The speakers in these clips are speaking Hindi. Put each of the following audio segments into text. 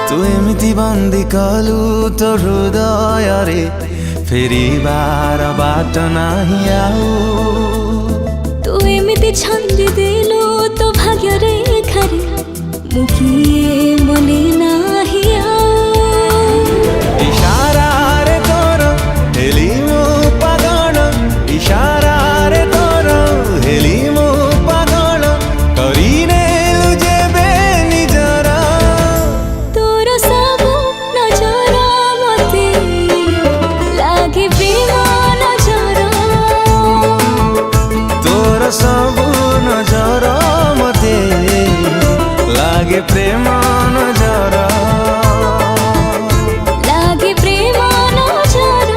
तू एमिति बंदी कलु तो हृदय रे फेरिबार बाट नाही आउ तू एमिति छंदी देलु तो भाग्य रेखा रे मु किए मने नाही आउ इशारा रे तोर हेली मो पागल इशारा रे तोर हेली मो पागल करिने जेबे निजर तोर सब नजर मते लागे प्रेम नजर तोर सब नजर मते लागे प्रेम नजर लागे प्रेम नजर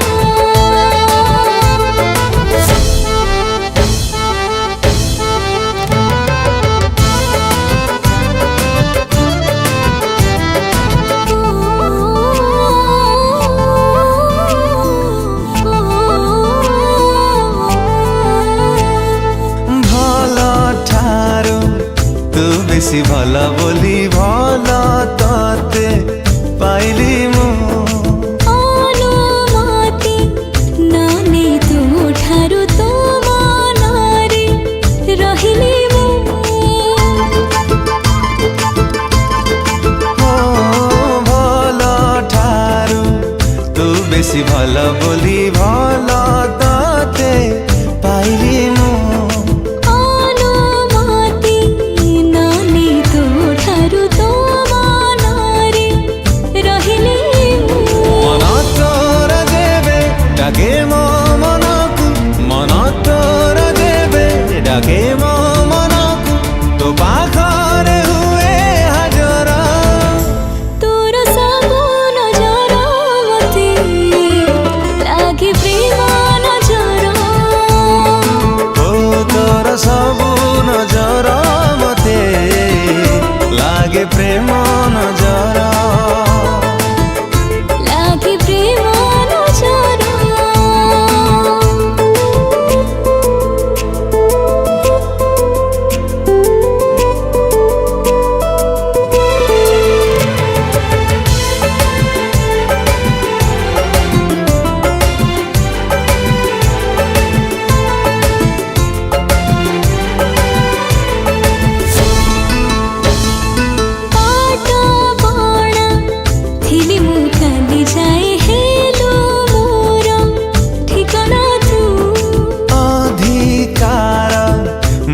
भल ठारू तू बेसी भल बोली भल तते पाइली मु अनुमति नानी तू ठारू तो मनारे रहिली मु भल ठारू तू बेसी भल बोली भल तते पाइली मु अनुमति नानी तू ठारू तो मनारे रहिली मु मन तोर देवे डाके मो मनकु मन तोर देवे डाके मो मनकु तो पाखरे हुए हाजर तोर सब नजर मते लागे प्रेम नजर ओ तोर सबु नजर मते लागे प्रेम नजर लागे प्रेम नजर पाट बणा थिली मु काली जाए हेलो मोर ठिकाना तू अधिकार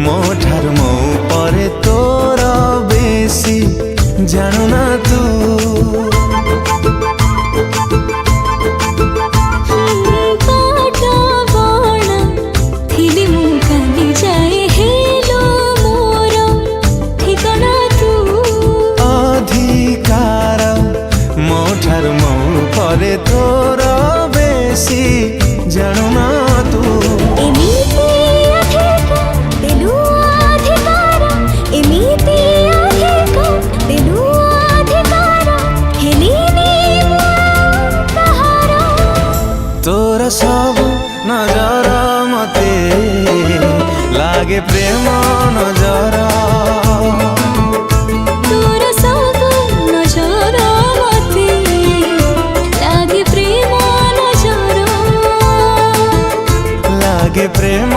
मो ठारु मो परे तोर बेसी जानु ना तू पाट बणा थिली मु काली जाए हेलो मोर ठिकाना तू अधिकार मो ठारु मो परे तोर बेसी जानु ना तू एमिति अधिकार देलु अधिकार एमिति अधिकार देलु अधिकार हेलिनी मु कहार तोर सब नजर मते लागे प्रेम नजर तोर सब नजर मते लागे प्रेम नजर लागे प्रेम